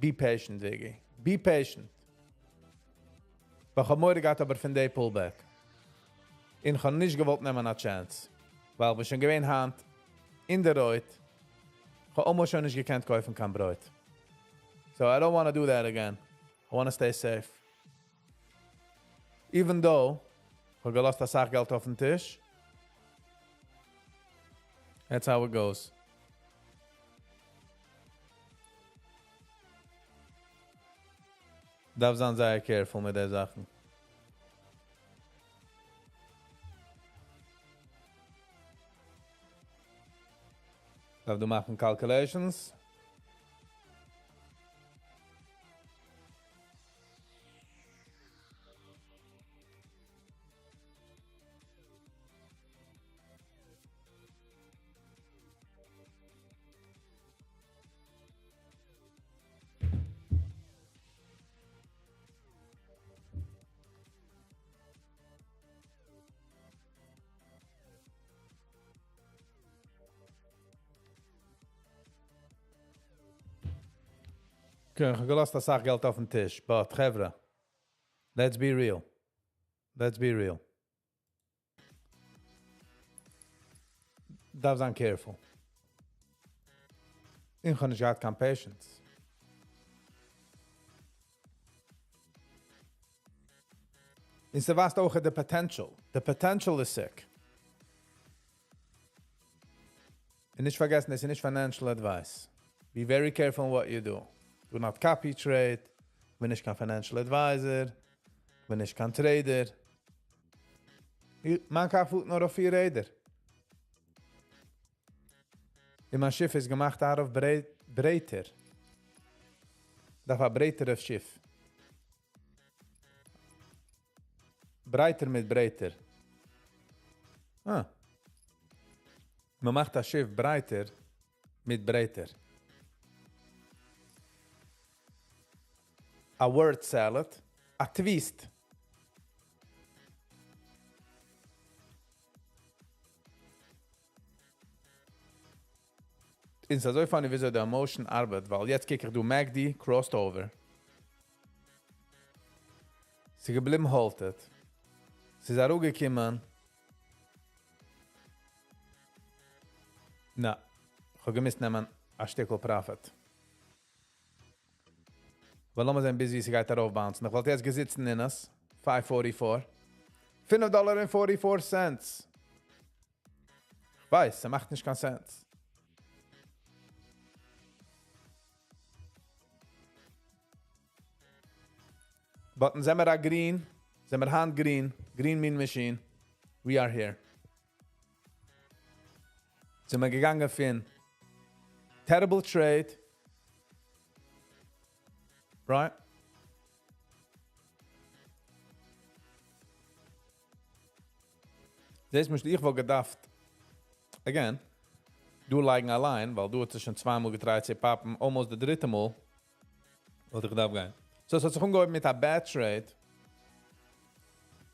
be patient, Diggy. Be patient. We gaan morgen gaat aber von der pullback. Ich habe nicht gewollt nehmen a chance. Weil wir schon gewähnt haben, in der Reut, Ich habe almost schon nicht gekannt kaufen kann Brot. So I don't want to do that again. I want to stay safe. Even though, ich habe gelost das Sachgeld auf den Tisch. That's how it goes. Darf sein sehr careful mit der Sachen. Darf du machen calculations? Okay, ich habe gelost das Sachgeld auf den Tisch. But, Chevra, let's be real. Let's be real. Darf sein careful. Ich habe nicht gehabt keine Patience. Ist der was auch the potential. The potential is sick. Und nicht vergessen, das ist nicht financial advice. Be very careful in what you do. Do not copy trade. Bin ich kein financial advisor. Bin ich kein trader. Man kann voet nur auf 4 Räder. Und mein Schiff ist gemacht auf breiter. Das war breiteres Schiff. Breiter mit breiter. Ah. Man macht das Schiff breiter mit breiter. A word salad, a twist. In so funny wieso der Emotion arbeitet, weil jetzt kick ich du MACD, crossed over. Sie geblieben haltet. Sie ist auch gekommen. Na, ich habe gemisst nehmen ein Stückchen Profit. Weil lassen wir sehen, bis wie sie geht darauf bouncen. Ich wollte jetzt gesitzen in uns. 5,44. $5.44. Ich weiß, macht nicht keinen Sens. But sind wir green, sind wir hand green mean machine. We are here. Sind wir gegangen für terrible trade. Right? Das muss ich wohl gedacht. Again, du liegen allein, weil du hast schon zweimal getreut, sie pappen, almost der dritte Mal. Wollte ich gedacht gehen. So, es hat sich umgehoben mit einer bad trade.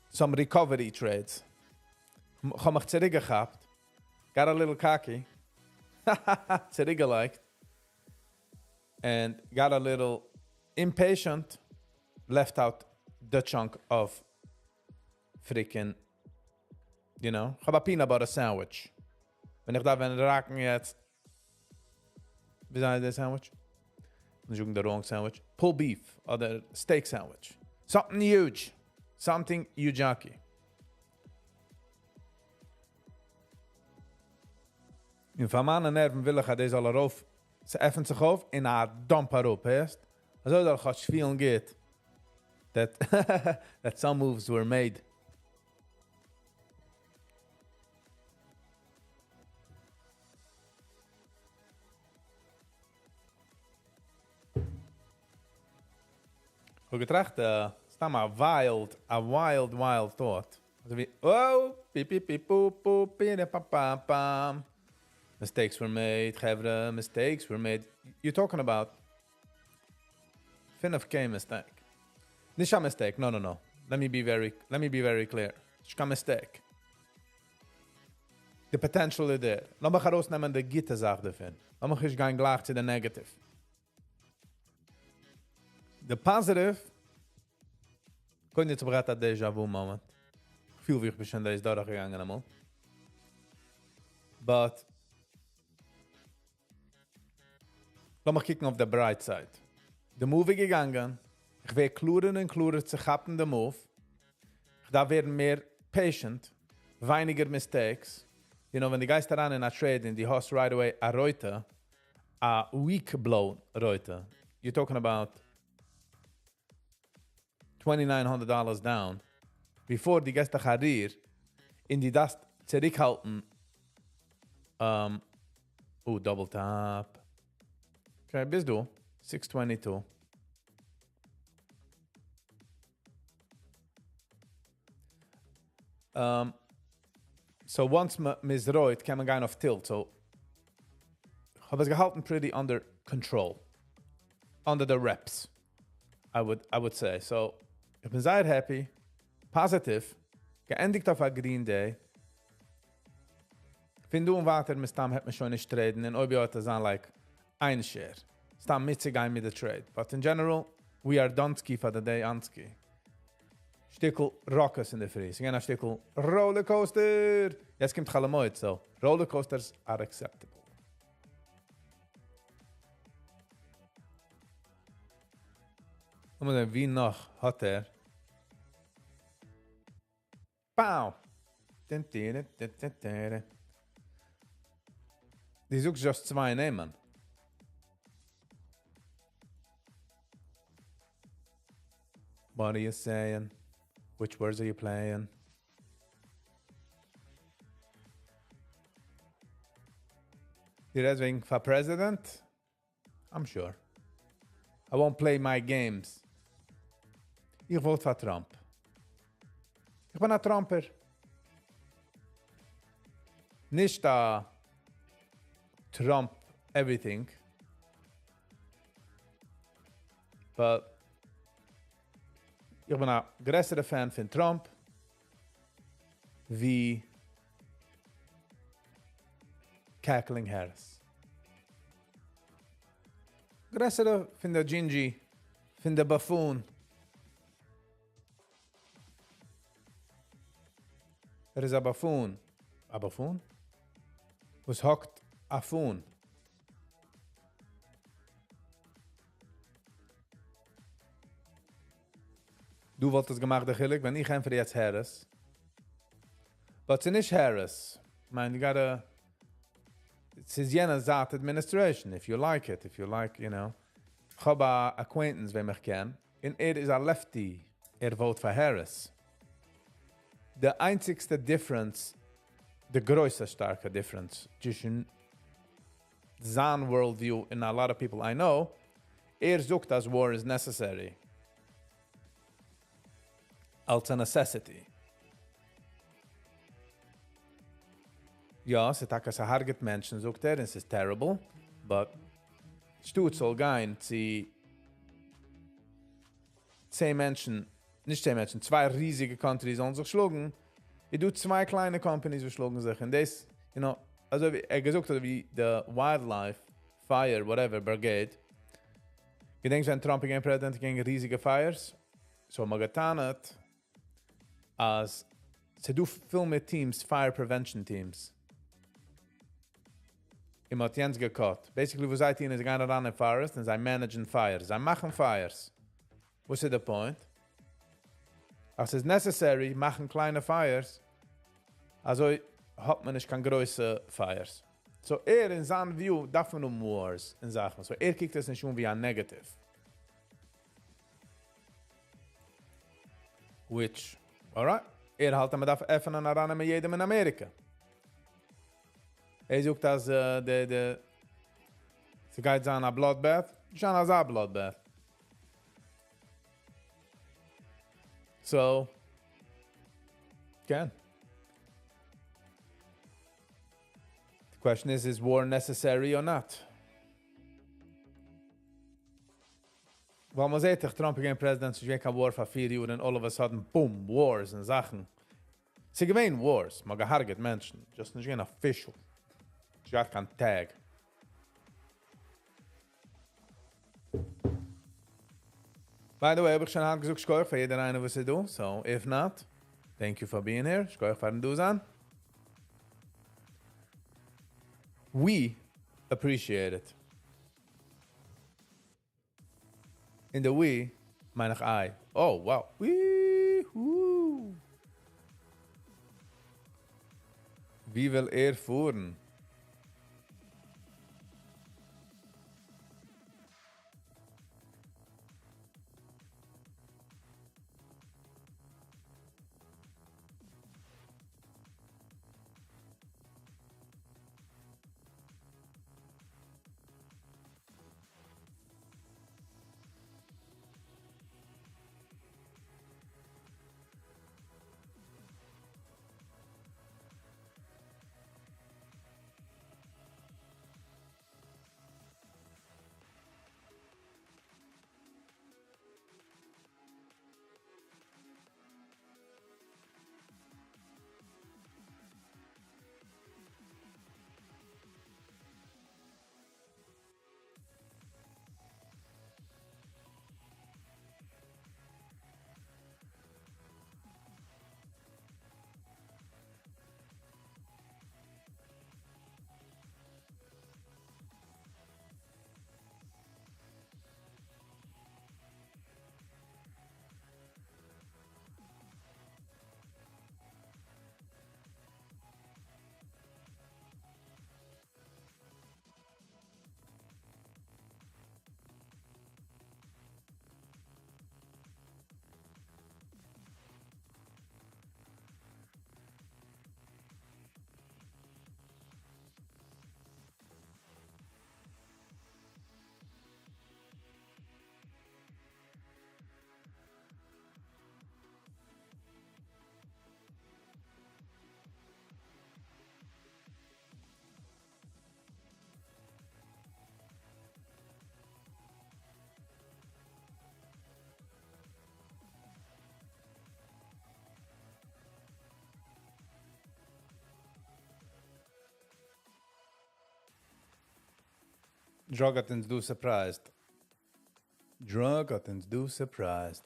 Some recovery trades. Ich habe mich zurückgehabt. Got a little cocky. Zurückgelegt. And got a little impatient. Left out the chunk of freaking, you know, ich habe ein Peanut Butter Sandwich. Wenn ich da raken jetzt, wie sagt der Sandwich? Ich suche den wrong Sandwich. Pulled beef oder steak sandwich. Something huge. Something huge. In van mijn nerven willen gaat deze alle rauf. Ze effen zich auf in a dumper op, heißt? Also da gaat spielen geht. That that some moves were made. Hoe getracht, staan maar wild thought. Also wie, oh, pip pip pip poop poop, pam pam pam. Mistakes were made, Gevre, mistakes were made. You're talking about Finn of K mistake. Nicht a mistake, no. Let me be very clear. It's a mistake. The potential is there. Lass mich herausnehmen die gute Sache davon. Lass mich gehen gleich zu der negative. The positive, kon je zu bereit an déjà vu moment. Viel wie ich bestimmt, da ist da gegangen einmal. But Lass mal kicken auf der bright side. Der Move gegangen. Ich will kluren und kluren zu happen den Move. Da werden mehr patient, weniger mistakes. You know, wenn die Geister ran in a trade and die hast right away a Reute, a weak blow Reute. You're talking about $2,900 down. Before die Geister harir, in die das zurückhalten. Double tap. Okay, bist du? 622. So once misroit kann man gehen auf tilt. So habe es gehalten pretty under control. Under the reps. I would say. So ich bin sehr happy. Positive. Geendigt auf a green day. Wenn du und weiter mit Stam hat man schon nicht traden. Und ob ihr das an like ein Share. Stam mitzig ein mit der Trade. But in general, we are Donski for the day Anski. Stickel Rockers in der Fries. Ich gehe nach Stickel Rollercoaster. Jetzt kommt Chalamoid so. Rollercoasters are acceptable. Und dann wie noch hat Pow! Die sucht just zwei nehmen. What are you saying? Which words are you playing? You're asking for president? I'm sure. I won't play my games. Ich vote für Trump. Ich bin ein Trumper. Nicht Trump everything. But ich bin ein größerer Fan von Trump wie Cackling Harris. Größerer von der Gingy, von der Buffoon. Is a buffoon. A buffoon? Was hockt a foon? Du wolltest gemacht, Achillik, wenn ich einfach jetzt Harris. But it's nicht Harris. Man, you gotta... It's his Zat administration, if you like it, if you like, you know. Ich habe a acquaintance, wenn mich kenn. Und is a lefty. Vote for Harris. The einzigste difference, the größte starke difference zwischen sein worldview and a lot of people I know, sucht as war is necessary. Als a necessity. Ja, es ist auch harget Menschen, sucht und es ist terrible, but stut soll gehen, sie 10 Menschen, nicht 10 Menschen, 2 riesige Countries sollen sich schlugen. Ich do 2 kleine Companies, die schlugen sich. Und das, you know, also gesucht hat wie the Wildlife, Fire, whatever, Brigade. Ich denke, wenn Trump gegen Präsident gegen riesige Fires, so man getan hat, als sie do viel mehr Teams, Fire Prevention Teams. Im hat Jens gekauft. Basically, wo seid ihr, sie gehen ran in Fires, und sie managen Fires. Sie machen Fires. What's the point? Als es necessary, machen kleine Fires. Also hat man nicht keine große Fires. So in seinem View darf man Wars in Sachen. So kriegt es nicht wie ein Negative. Which, alright, halt man darf öffnen ran mit jedem in Amerika. Sucht das, sie geht an a Bloodbath, schon als a Bloodbath. So, again. The question is war necessary or not? Weil man sieht, Trump gegen Präsident, sie gehen War für 4 Jahre und all of a sudden, boom, Wars und Sachen. Sie gewähnen Wars, man gehargert Menschen, just nicht gehen official. Sie hat kein Tag. By the way, habe ich schon angesucht, Schkoich für jeder eine, was sie do. So, if not, thank you for being here. Schkoich für den Dusan. We appreciate it. In de Wii, meine ich ei. Oh, wow. Wee-hoo. Wie will voeren? Drogatins do surprised. Drogatins do surprised.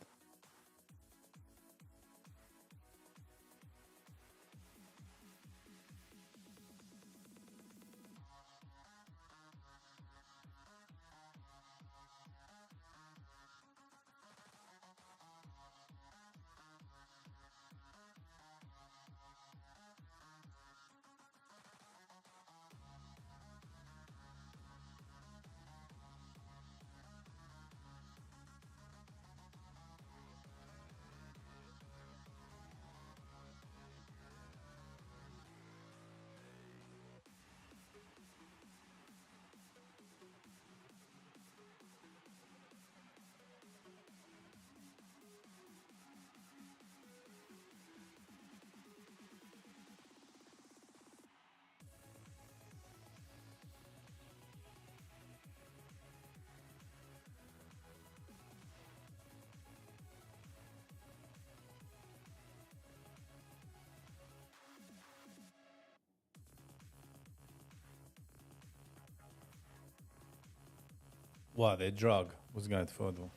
Wow, the drug was going to photo.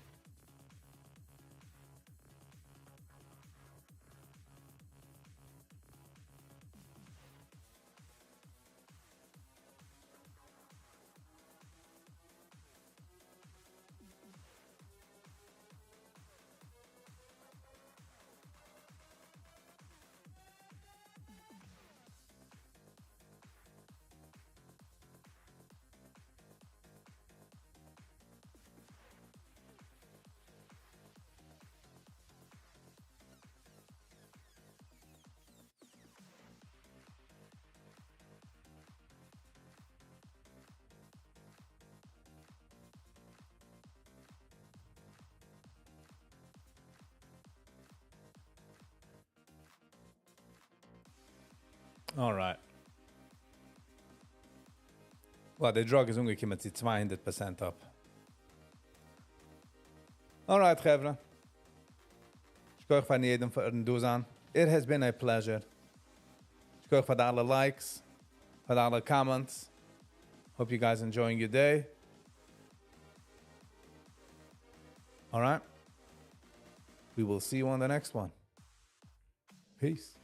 All right. Well, the drug is umgekommen zu 200% up. All right, Chevra. Ich gehe von jedem für den Dusan. It has been a pleasure. Ich gehe für alle likes, für alle comments. Hope you guys enjoying your day. All right. We will see you on the next one. Peace.